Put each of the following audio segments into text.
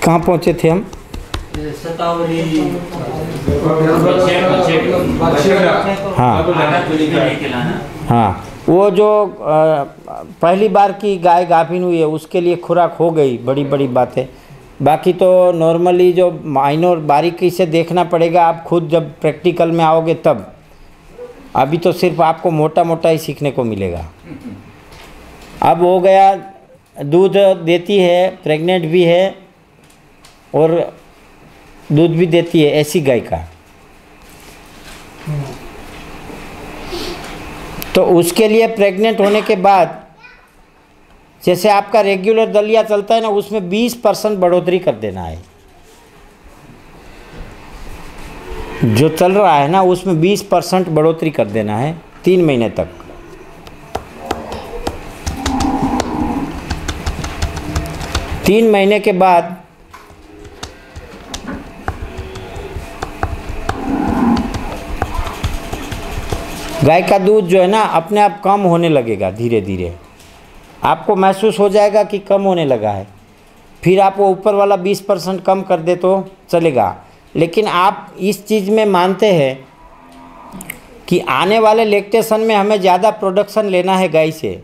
कहाँ पहुँचे थे हम? सतावरी। हाँ हाँ, वो जो पहली बार की गाय गाभिन हुई है उसके लिए खुराक हो गई, बड़ी बड़ी बात है। बाकी तो नॉर्मली जो माइनर बारीकी से देखना पड़ेगा, आप खुद जब प्रैक्टिकल में आओगे तब। अभी तो सिर्फ आपको मोटा मोटा ही सीखने को मिलेगा। अब हो गया, दूध देती है, प्रेग्नेंट भी है और दूध भी देती है, ऐसी गाय का। तो उसके लिए प्रेग्नेंट होने के बाद जैसे आपका रेगुलर दलिया चलता है ना, उसमें 20% बढ़ोतरी कर देना है। जो चल रहा है ना उसमें 20% बढ़ोतरी कर देना है 3 महीने तक। तीन महीने के बाद गाय का दूध जो है ना अपने आप कम होने लगेगा, धीरे धीरे आपको महसूस हो जाएगा कि कम होने लगा है। फिर आप वो ऊपर वाला 20% कम कर दे तो चलेगा। लेकिन आप इस चीज़ में मानते हैं कि आने वाले लैक्टेशन में हमें ज़्यादा प्रोडक्शन लेना है गाय से,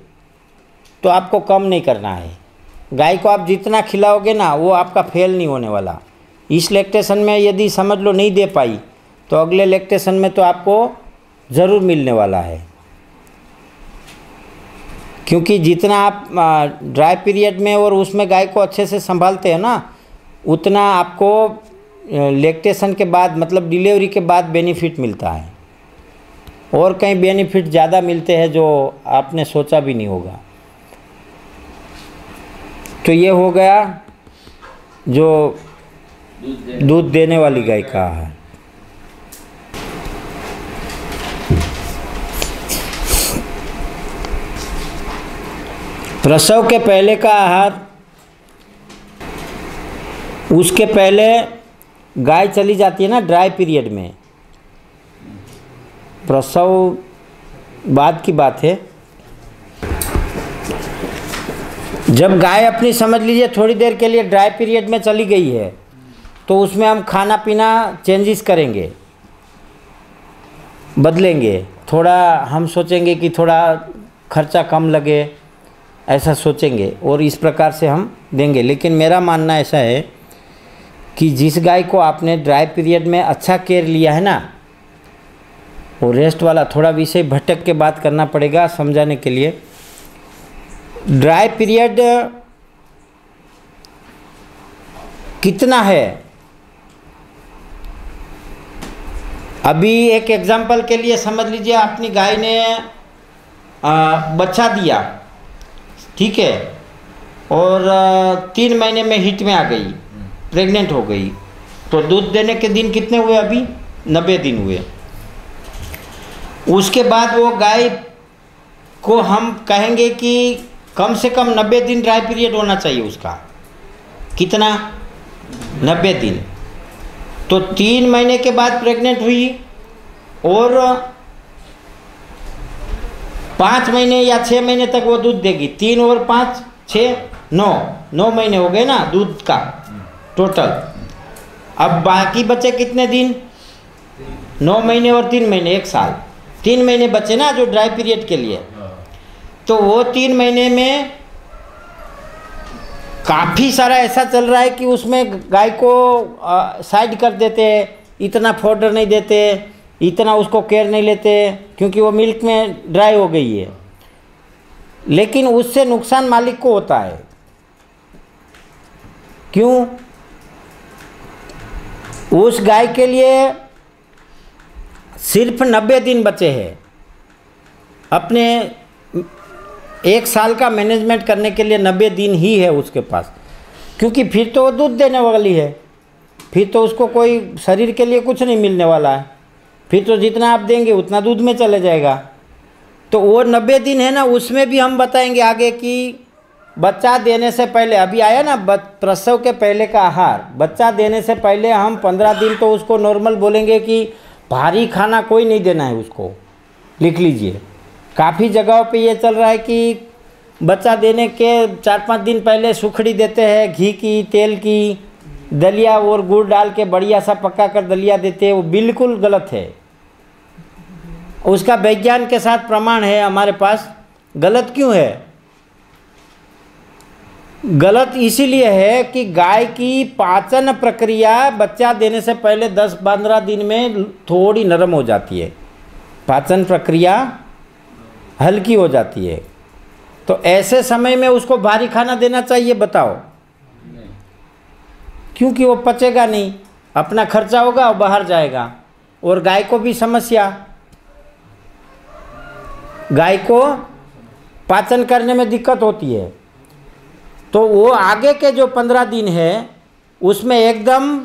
तो आपको कम नहीं करना है। गाय को आप जितना खिलाओगे ना वो आपका फेल नहीं होने वाला। इस लैक्टेशन में यदि समझ लो नहीं दे पाई तो अगले लैक्टेशन में तो आपको ज़रूर मिलने वाला है। क्योंकि जितना आप ड्राई पीरियड में और उसमें गाय को अच्छे से संभालते हैं ना, उतना आपको लैक्टेशन के बाद मतलब डिलीवरी के बाद बेनिफिट मिलता है। और कई बेनिफिट ज़्यादा मिलते हैं जो आपने सोचा भी नहीं होगा। तो ये हो गया जो दूध देने वाली गाय का है। प्रसव के पहले का आहार, उसके पहले गाय चली जाती है ना ड्राई पीरियड में, प्रसव बाद की बात है। जब गाय अपनी समझ लीजिए थोड़ी देर के लिए ड्राई पीरियड में चली गई है तो उसमें हम खाना पीना चेंजेस करेंगे, बदलेंगे। थोड़ा हम सोचेंगे कि थोड़ा खर्चा कम लगे, ऐसा सोचेंगे और इस प्रकार से हम देंगे। लेकिन मेरा मानना ऐसा है कि जिस गाय को आपने ड्राई पीरियड में अच्छा केयर लिया है ना, वो रेस्ट वाला थोड़ा विषय भटक के बात करना पड़ेगा समझाने के लिए। ड्राई पीरियड कितना है, अभी एक एग्जांपल के लिए समझ लीजिए अपनी गाय ने बच्चा दिया, ठीक है, और 3 महीने में हिट में आ गई, प्रेग्नेंट हो गई, तो दूध देने के दिन कितने हुए? अभी 90 दिन हुए। उसके बाद वो गाय को हम कहेंगे कि कम से कम 90 दिन ड्राई पीरियड होना चाहिए उसका। कितना? 90 दिन। तो 3 महीने के बाद प्रेग्नेंट हुई और 5 महीने या 6 महीने तक वो दूध देगी। 3 और 5 6 9 महीने हो गए ना दूध का टोटल। अब बाकी बचे कितने दिन? 9 महीने और 3 महीने, 1 साल। 3 महीने बचे ना जो ड्राई पीरियड के लिए। तो वो 3 महीने में काफ़ी सारा ऐसा चल रहा है कि उसमें गाय को साइड कर देते, इतना फॉडर नहीं देते, इतना उसको केयर नहीं लेते, क्योंकि वो मिल्क में ड्राई हो गई है। लेकिन उससे नुकसान मालिक को होता है। क्यों? उस गाय के लिए सिर्फ 90 दिन बचे हैं अपने 1 साल का मैनेजमेंट करने के लिए। 90 दिन ही है उसके पास, क्योंकि फिर तो वो दूध देने वाली है, फिर तो उसको कोई शरीर के लिए कुछ नहीं मिलने वाला है। फिर तो जितना आप देंगे उतना दूध में चले जाएगा। तो वो 90 दिन है ना, उसमें भी हम बताएंगे आगे कि बच्चा देने से पहले, अभी आया ना प्रसव के पहले का आहार, बच्चा देने से पहले हम 15 दिन तो उसको नॉर्मल बोलेंगे कि भारी खाना कोई नहीं देना है उसको। लिख लीजिए, काफ़ी जगहों पे ये चल रहा है कि बच्चा देने के 4-5 दिन पहले सुखड़ी देते हैं, घी की, तेल की, दलिया और गुड़ डाल के बढ़िया सा पका कर दलिया देते हैं, वो बिल्कुल गलत है। उसका विज्ञान के साथ प्रमाण है हमारे पास। गलत क्यों है? गलत इसीलिए है कि गाय की पाचन प्रक्रिया बच्चा देने से पहले 10-15 दिन में थोड़ी नरम हो जाती है, पाचन प्रक्रिया हल्की हो जाती है। तो ऐसे समय में उसको भारी खाना देना चाहिए? बताओ, क्योंकि वो पचेगा नहीं, अपना खर्चा होगा और बाहर जाएगा, और गाय को भी समस्या, गाय को पाचन करने में दिक्कत होती है। तो वो आगे के जो 15 दिन है उसमें एकदम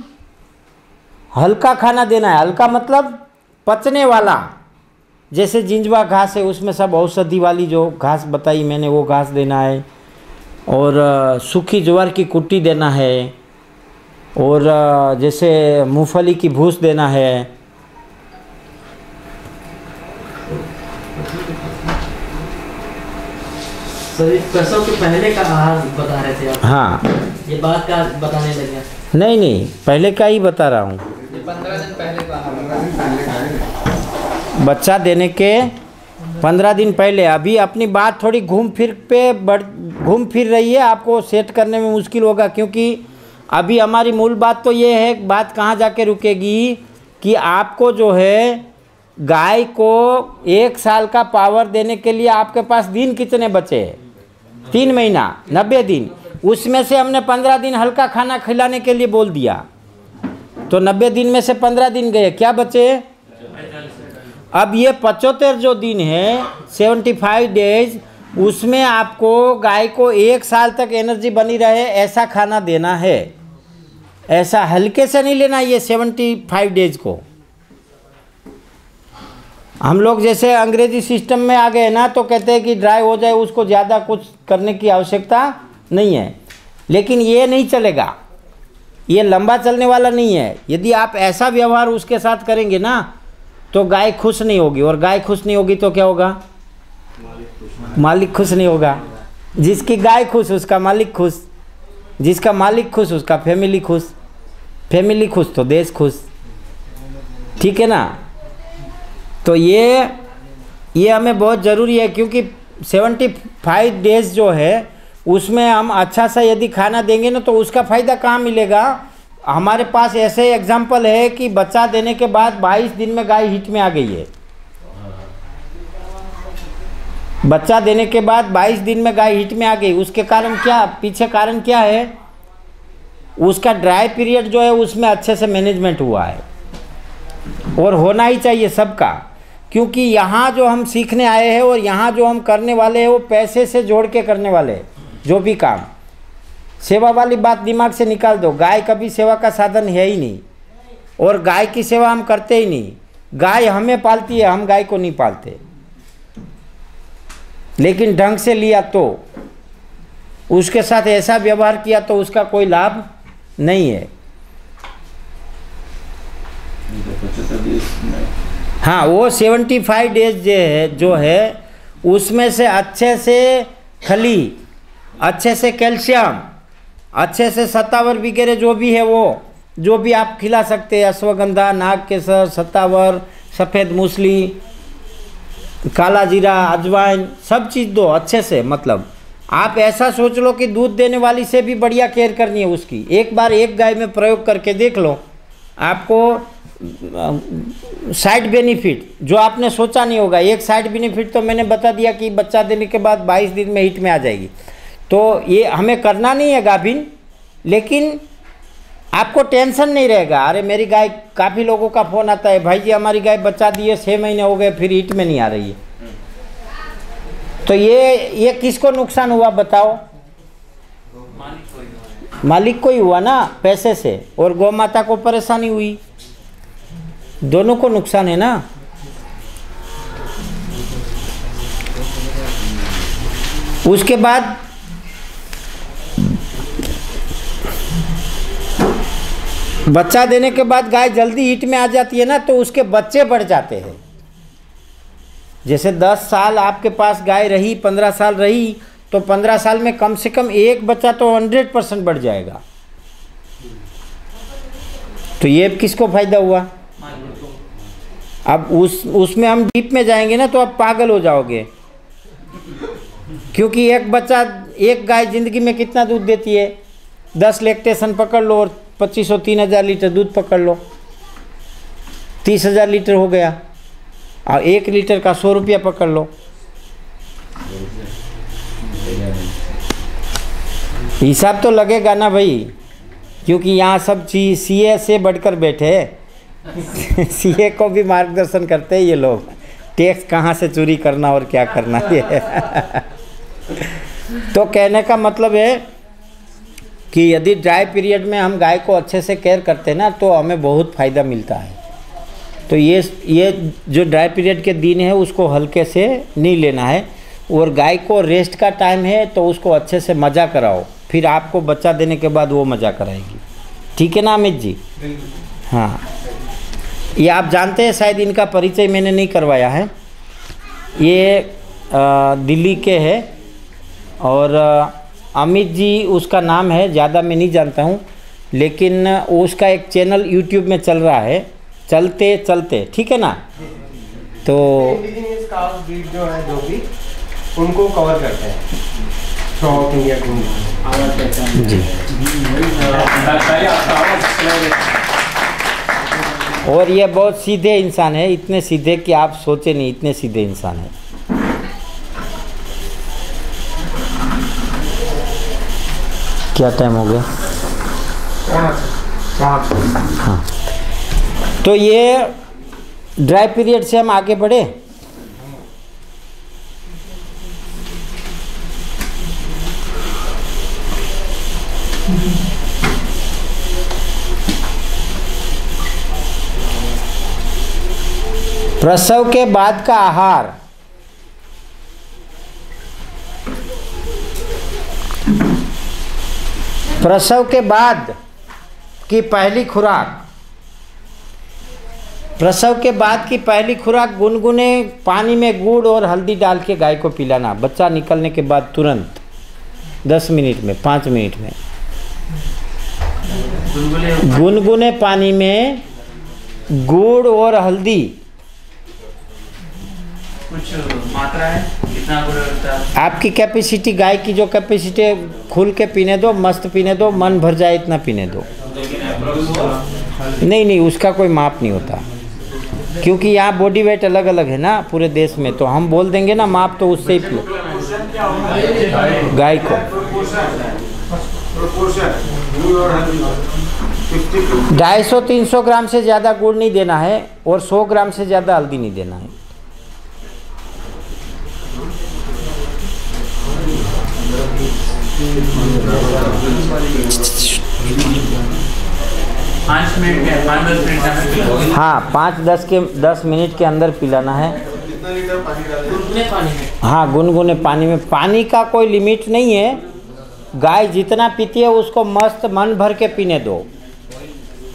हल्का खाना देना है। हल्का मतलब पचने वाला, जैसे जिंजवा घास है उसमें सब औषधि वाली जो घास बताई मैंने वो घास देना है, और सूखी ज्वार की कुट्टी देना है, और जैसे मूंगफली की भूस देना है। सर प्रसव के पहले का आहार बता रहे थे आप। हाँ, ये बात का बताने लगे? नहीं, पहले का ही बता रहा हूँ। 15 दिन पहले का आहार, बच्चा देने के 15 दिन पहले। अभी अपनी बात थोड़ी घूम फिर रही है, आपको सेट करने में मुश्किल होगा, क्योंकि अभी हमारी मूल बात तो ये है, बात कहाँ जाके रुकेगी कि आपको जो है गाय को 1 साल का पावर देने के लिए आपके पास दिन कितने बचे हैं? 3 महीना 90 दिन। उसमें से हमने 15 दिन हल्का खाना खिलाने के लिए बोल दिया, तो 90 दिन में से 15 दिन गए, क्या बचे? अब ये 75 जो दिन है, 75 डेज, उसमें आपको गाय को 1 साल तक एनर्जी बनी रहे ऐसा खाना देना है। ऐसा हल्के से नहीं लेना ये 75 डेज को। हम लोग जैसे अंग्रेजी सिस्टम में आ गए ना, तो कहते हैं कि ड्राई हो जाए, उसको ज़्यादा कुछ करने की आवश्यकता नहीं है। लेकिन ये नहीं चलेगा, ये लंबा चलने वाला नहीं है। यदि आप ऐसा व्यवहार उसके साथ करेंगे ना, तो गाय खुश नहीं होगी, और गाय खुश नहीं होगी तो क्या होगा? मालिक खुश नहीं होगा। जिसकी गाय खुश उसका मालिक खुश, जिसका मालिक खुश उसका फैमिली खुश, फैमिली खुश तो देश खुश। ठीक है ना? तो ये हमें बहुत ज़रूरी है, क्योंकि 75 डेज जो है उसमें हम अच्छा सा यदि खाना देंगे ना, तो उसका फ़ायदा कहाँ मिलेगा? हमारे पास ऐसे एग्जाम्पल है कि बच्चा देने के बाद 22 दिन में गाय हिट में आ गई है। बच्चा देने के बाद 22 दिन में गाय हिट में आ गई। उसके कारण क्या, पीछे कारण क्या है? उसका ड्राई पीरियड जो है उसमें अच्छे से मैनेजमेंट हुआ है, और होना ही चाहिए सबका, क्योंकि यहाँ जो हम सीखने आए हैं और यहाँ जो हम करने वाले हैं वो पैसे से जोड़ के करने वाले हैं। जो भी काम, सेवा वाली बात दिमाग से निकाल दो। गाय कभी सेवा का साधन है ही नहीं, और गाय की सेवा हम करते ही नहीं। गाय हमें पालती है, हम गाय को नहीं पालते। लेकिन ढंग से लिया तो, उसके साथ ऐसा व्यवहार किया तो उसका कोई लाभ नहीं है। हाँ, वो 75 डेज जो है उसमें से अच्छे से खली, अच्छे से कैल्शियम, अच्छे से सत्तावर वगैरह जो भी है वो जो भी आप खिला सकते हैं, अश्वगंधा, नाग केसर, सत्तावर, सफ़ेद मूसली, काला जीरा, अजवाइन, सब चीज़ दो अच्छे से। मतलब आप ऐसा सोच लो कि दूध देने वाली से भी बढ़िया केयर करनी है उसकी। एक बार एक गाय में प्रयोग करके देख लो, आपको साइड बेनिफिट जो आपने सोचा नहीं होगा। एक साइड बेनिफिट तो मैंने बता दिया कि बच्चा देने के बाद 22 दिन में हिट में आ जाएगी। तो ये हमें करना नहीं है गाभिन, लेकिन आपको टेंशन नहीं रहेगा। अरे मेरी गाय, काफ़ी लोगों का फ़ोन आता है, भाई जी हमारी गाय बच्चा दिए 6 महीने हो गए फिर हिट में नहीं आ रही है। तो ये किसको नुकसान हुआ बताओ? मालिक को ही हुआ ना, पैसे से, और गौ माता को परेशानी हुई, दोनों को नुकसान है ना। उसके बाद बच्चा देने के बाद गाय जल्दी हिट में आ जाती है ना, तो उसके बच्चे बढ़ जाते हैं। जैसे 10 साल आपके पास गाय रही, 15 साल रही, तो 15 साल में कम से कम एक बच्चा तो 100% बढ़ जाएगा। तो ये किसको फायदा हुआ? अब उसमें हम डीप में जाएंगे ना तो आप पागल हो जाओगे, क्योंकि एक गाय जिंदगी में कितना दूध देती है? 10 लैक्टेशन पकड़ लो और 2500-3000 लीटर दूध पकड़ लो, 30,000 लीटर हो गया। और 1 लीटर का 100 रुपया पकड़ लो। हिसाब तो लगेगा ना भाई, क्योंकि यहाँ सब चीज सीए से बढ़कर बैठे सीए को भी मार्गदर्शन करते हैं ये लोग, टैक्स कहाँ से चोरी करना और क्या करना ये तो कहने का मतलब है कि यदि ड्राई पीरियड में हम गाय को अच्छे से केयर करते हैं ना तो हमें बहुत फ़ायदा मिलता है। तो ये जो ड्राई पीरियड के दिन है उसको हल्के से नहीं लेना है, और गाय को रेस्ट का टाइम है तो उसको अच्छे से मज़ा कराओ, फिर आपको बच्चा देने के बाद वो मज़ा कराएगी। ठीक है ना अमित जी? हाँ, ये आप जानते हैं शायद, इनका परिचय मैंने नहीं करवाया है। ये दिल्ली के है, और अमित जी उसका नाम है, ज़्यादा मैं नहीं जानता हूँ, लेकिन उसका एक चैनल यूट्यूब में चल रहा है, चलते चलते, ठीक है ना? तो इंडिजिनियस काउस ब्रीड जो है, जो भी उनको कवर करते हैं साउथ इंडिया जी। और ये बहुत सीधे इंसान है, इतने सीधे कि आप सोचे नहीं, इतने सीधे इंसान है। क्या टाइम हो गया? हाँ, तो ये ड्राई पीरियड से हम आगे बढ़े। प्रसव के बाद का आहार। प्रसव के बाद की पहली खुराक। प्रसव के बाद की पहली खुराक गुनगुने पानी में गुड़ और हल्दी डाल के गाय को पिलाना, बच्चा निकलने के बाद तुरंत 10 मिनट में, 5 मिनट में। गुनगुने पानी में गुड़ और हल्दी। कुछ मात्रा है, कितना गुड़ लगता है? आपकी कैपेसिटी, गाय की जो कैपेसिटी है, खुल के पीने दो, मस्त पीने दो, मन भर जाए इतना पीने दो। नहीं, उसका कोई माप नहीं होता, क्योंकि यहाँ बॉडी वेट अलग अलग है ना पूरे देश में, तो हम बोल देंगे ना माप, तो उससे ही पियो गाय को। 250-300 ग्राम से ज़्यादा गुड़ नहीं देना है, और 100 ग्राम से ज़्यादा हल्दी नहीं देना है। हाँ, 5-10 मिनट के अंदर पिलाना है। कितना लीटर पानी डालें? पानी में। हाँ, गुनगुने पानी में। पानी का कोई लिमिट नहीं है, गाय जितना पीती है उसको मस्त मन भर के पीने दो,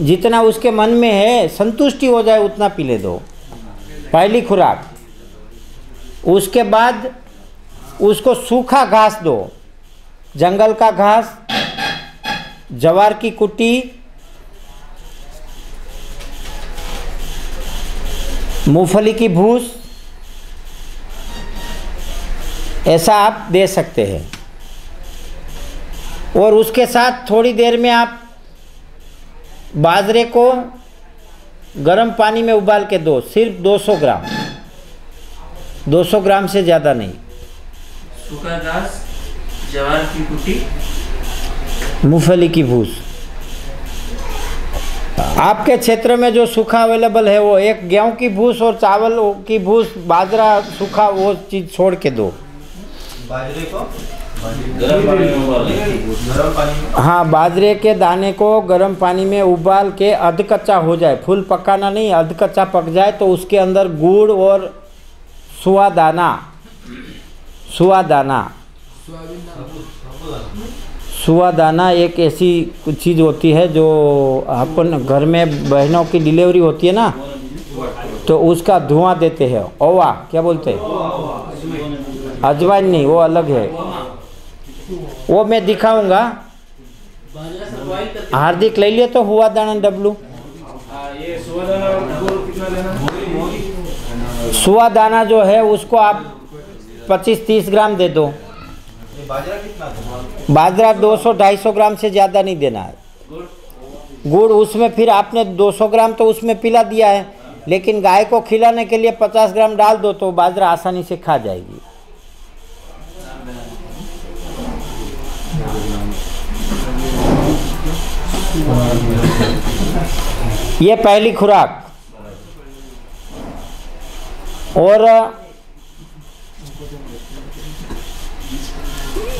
जितना उसके मन में है संतुष्टि हो जाए उतना पीने दो, पहली खुराक। उसके बाद उसको सूखा घास दो, जंगल का घास, जवार की कुट्टी, मूंगफली की भूस, ऐसा आप दे सकते हैं। और उसके साथ थोड़ी देर में आप बाजरे को गर्म पानी में उबाल के दो, सिर्फ 200 ग्राम, 200 ग्राम से ज़्यादा नहीं। सूखा घास, जवार की कुट्टी, मूंगफली की भूस। आपके क्षेत्र में जो सूखा अवेलेबल है वो एक गेहूं की भूस और चावल की भूस, बाजरा सूखा, वो चीज़ छोड़ के दो। बाजरे को गर्म पानी में। हाँ, बाजरे के दाने को गर्म पानी में उबाल के अध कच्चा हो जाए, फुल पकाना नहीं, अध कच्चा पक जाए, तो उसके अंदर गुड़ और सुवादाना एक ऐसी चीज़ होती है जो अपन घर में बहनों की डिलीवरी होती है ना, तो उसका धुआं देते हैं। ओवा क्या बोलते हैं? अजवाइन नहीं, वो अलग है, वो मैं दिखाऊंगा। हार्दिक ले लिए तो हुआ दाना डब्लू। ये सुवादाना गुड़ कितना लेना? सुवा दाना जो है उसको आप 25-30 ग्राम दे दो। बाजरा कितना दो? बाजरा 200-250 ग्राम से ज़्यादा नहीं देना है। गुड़ उसमें फिर आपने 200 ग्राम तो उसमें पिला दिया है, लेकिन गाय को खिलाने के लिए 50 ग्राम डाल दो तो बाजरा आसानी से खा जाएगी। ये पहली खुराक। और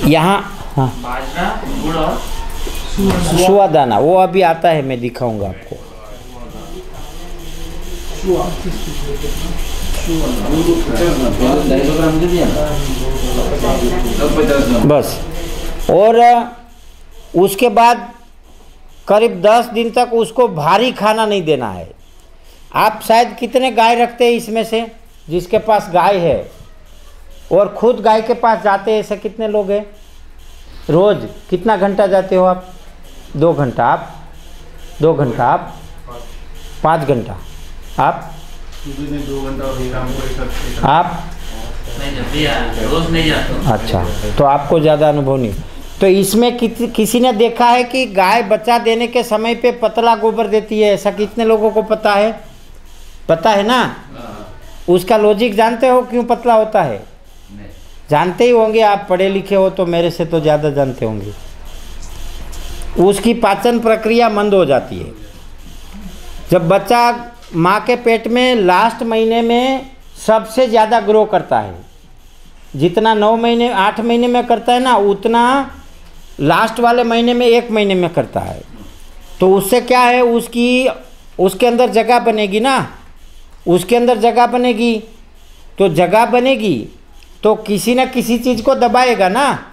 यहाँ हाँ बाजरा गुड़ और सुवा दाना वो अभी आता है, मैं दिखाऊंगा आपको। बस। और उसके बाद करीब 10 दिन तक उसको भारी खाना नहीं देना है। आप शायद कितने गाय रखते हैं इसमें से, जिसके पास गाय है और खुद गाय के पास जाते हैं, ऐसे कितने लोग हैं? रोज़ कितना घंटा जाते हो आप? 2 घंटा। आप 2 घंटा। आप 5 घंटा। आप 2 घंटा और शाम को आप नहीं जाती, रोज नहीं जाता। अच्छा, तो आपको ज़्यादा अनुभव नहीं। तो इसमें किसी ने देखा है कि गाय बच्चा देने के समय पे पतला गोबर देती है, ऐसा कितने लोगों को पता है? पता है ना? उसका लॉजिक जानते हो क्यों पतला होता है? जानते ही होंगे, आप पढ़े लिखे हो तो मेरे से तो ज़्यादा जानते होंगे। उसकी पाचन प्रक्रिया मंद हो जाती है। जब बच्चा माँ के पेट में लास्ट महीने में सबसे ज़्यादा ग्रो करता है, जितना 9 महीने 8 महीने में करता है ना, उतना लास्ट वाले महीने में 1 महीने में करता है। तो उससे क्या है, उसके अंदर जगह बनेगी ना, उसके अंदर जगह बनेगी। तो जगह बनेगी तो किसी न किसी चीज़ को दबाएगा ना,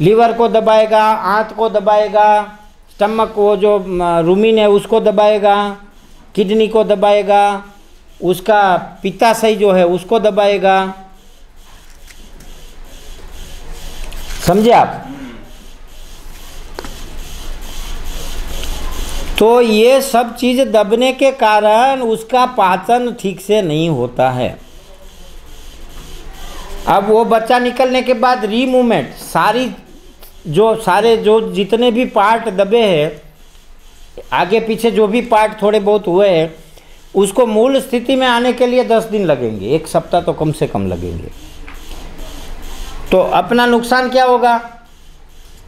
लीवर को दबाएगा, आंत को दबाएगा, स्टमक वो जो रूमिन है उसको दबाएगा, किडनी को दबाएगा, उसका पित्ताशय जो है उसको दबाएगा। समझे आप? तो ये सब चीज़ दबने के कारण उसका पाचन ठीक से नहीं होता है। अब वो बच्चा निकलने के बाद रीमूवमेंट सारे जो जितने भी पार्ट दबे हैं, आगे पीछे जो भी पार्ट थोड़े बहुत हुए हैं, उसको मूल स्थिति में आने के लिए 10 दिन लगेंगे, 1 सप्ताह तो कम से कम लगेंगे। तो अपना नुकसान क्या होगा?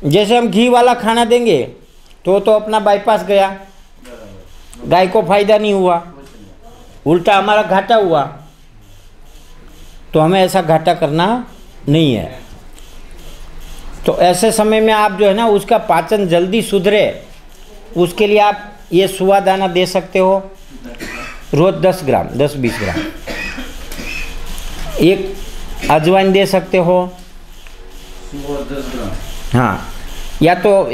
जैसे हम घी वाला खाना देंगे तो अपना बाईपास गया, गाय को फायदा नहीं हुआ, उल्टा हमारा घाटा हुआ। तो हमें ऐसा घाटा करना नहीं है। तो ऐसे समय में आप जो है ना, उसका पाचन जल्दी सुधरे, उसके लिए आप ये सुवा दाना दे सकते हो रोज़ 10 ग्राम, 10-20 ग्राम। एक अजवाइन दे सकते हो। 10 ग्राम। हाँ, या तो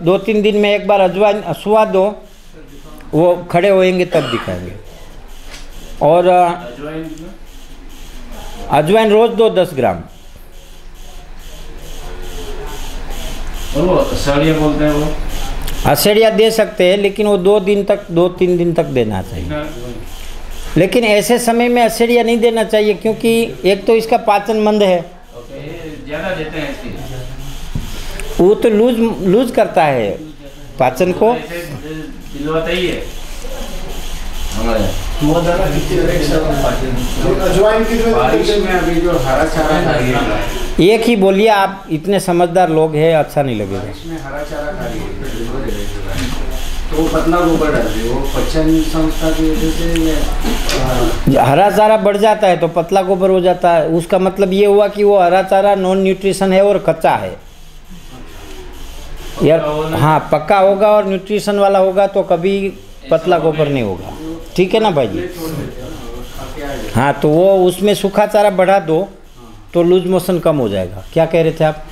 2-3 दिन में एक बार अजवाइन सुवा दो, वो खड़े होएंगे तब दिखाएंगे। और अजवाइन रोज़ दो 10 ग्राम। और वो साड़ियाँ बोलते हैं, वो असेड़िया दे सकते हैं, लेकिन वो 2-3 दिन तक देना चाहिए। लेकिन ऐसे समय में असेड़िया नहीं देना चाहिए, क्योंकि एक तो इसका पाचन मंद है, ज़्यादा देते हैं इसकी। वो तो लूज करता है पाचन को। दिलवाता ही है हमारे। बारिश में अभी जो हरा चारा खा रही है, एक ही बोलिए, आप इतने समझदार लोग हैं, अच्छा नहीं लगेगा। बारिश में हरा चारा खा रही है तो वो पतला गोबर डालती है, वो पचन संस्था की वजह से हरा चारा बढ़ जाता है तो पतला गोबर हो जाता है। उसका मतलब ये हुआ कि वो हरा चारा नॉन न्यूट्रिशन है और कच्चा है यार। हाँ, पक्का होगा और न्यूट्रिशन वाला होगा तो कभी पतला गोबर नहीं होगा। ठीक है ना भाई जी? हाँ, तो वो उसमें सूखा चारा बढ़ा दो तो लूज मोशन कम हो जाएगा। क्या कह रहे थे आप?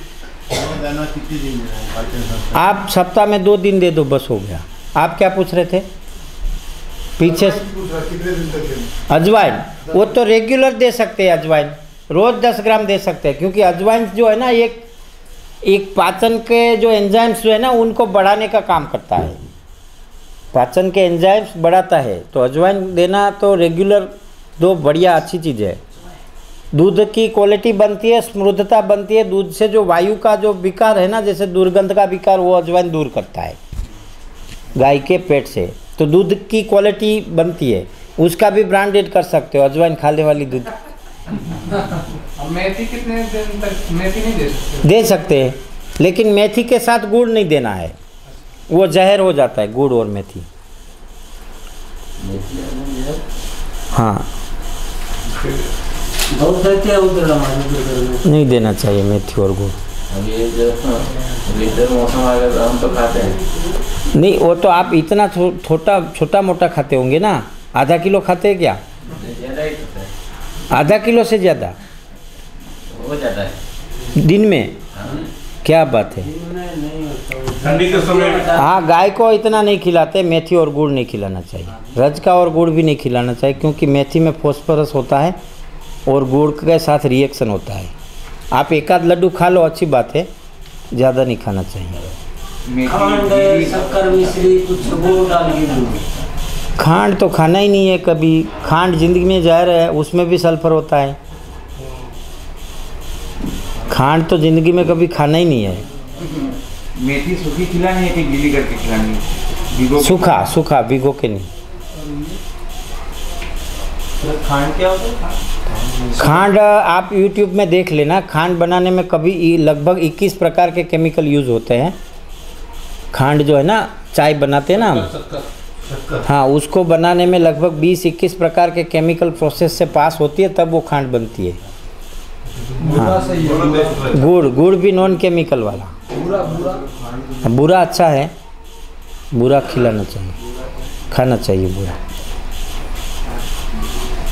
आप सप्ताह में 2 दिन दे दो, बस हो गया। आप क्या पूछ रहे थे पीछे? अजवाइन, वो तो रेगुलर दे सकते हैं। अजवाइन रोज़ 10 ग्राम दे सकते हैं, क्योंकि अजवाइन जो है ना, एक पाचन के जो एंजाइम्स जो है ना, उनको बढ़ाने का काम करता है। पाचन के एंजाइम्स बढ़ाता है। तो अजवाइन देना तो रेगुलर दो, बढ़िया अच्छी चीज़ है। दूध की क्वालिटी बनती है, समृद्धता बनती है। दूध से जो वायु का जो विकार है ना, जैसे दुर्गंध का विकार, वो अजवाइन दूर करता है गाय के पेट से। तो दूध की क्वालिटी बनती है, उसका भी ब्रांडेड कर सकते हो, अजवाइन खाने वाली दूध। मेथी कितने दिन तक मेथी नहीं दे सकते? दे सकते हैं, लेकिन मेथी के साथ गुड़ नहीं देना है, वो जहर हो जाता है गुड़ और मेथी। हाँ, बहुत देते हैं उधर हमारे नहीं देना चाहिए मेथी और गुड़। अभी जो विंटर मौसम आ गया तो हम तो खाते हैं। नहीं, वो तो आप इतना छोटा मोटा खाते होंगे ना। आधा किलो खाते हैं क्या? ज़्यादा ही खाते हैं, आधा किलो से ज़्यादा हो जाता है दिन में? क्या बात है। ठंडी के समय हाँ, गाय को इतना नहीं खिलाते, मेथी और गुड़ नहीं खिलाना चाहिए। रज का और गुड़ भी नहीं खिलाना चाहिए, क्योंकि मेथी में फॉस्फोरस होता है और गुड़ के साथ रिएक्शन होता है। आप एक आध लड्डू खा लो, अच्छी बात है, ज़्यादा नहीं खाना चाहिए। खंड, शक्कर, मिश्री, कुछ गुड़ डाल के दूध। खांड तो खाना ही नहीं है कभी। खांड जिंदगी में जहर है, उसमें भी सल्फर होता है। खांड तो जिंदगी में कभी खाना ही नहीं है। मेथी सूखी खिलानी है कि गीली करके खिलानी है? सूखा भिगो के नहीं। खांड क्या होता है? खांड आप YouTube में देख लेना। खांड बनाने में कभी लगभग 21 प्रकार के केमिकल यूज़ होते हैं। खांड जो है ना, चाय बनाते हैं ना हम, हाँ, उसको बनाने में लगभग 20-21 प्रकार के केमिकल प्रोसेस से पास होती है, तब वो खांड बनती है। हाँ, गुड़ भी नॉन केमिकल वाला। बुरा अच्छा है, बुरा खिलाना चाहिए, खाना चाहिए बुरा।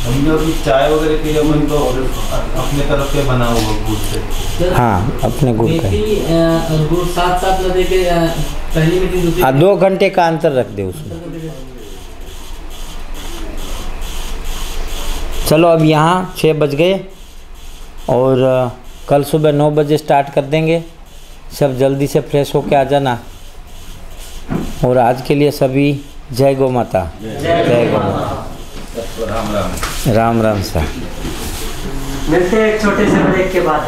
हम जो भी चाय वगैरह पी रहे तो अपने तरफ से बना हुआ गुड़ से। हाँ, अपने गुड़ का। मेथी और गुड़ साथ लगा के पहली मेथी दूसरी। 2 घंटे का अंतर रख दे उसमें। चलो, अब यहाँ 6 बज गए और कल सुबह 9 बजे स्टार्ट कर देंगे। सब जल्दी से फ्रेश होके आ जाना। और आज के लिए सभी जय गौ माता। जय गौ माता। राम राम। राम राम सर। मिलते हैं एक छोटे से ब्रेक के बाद।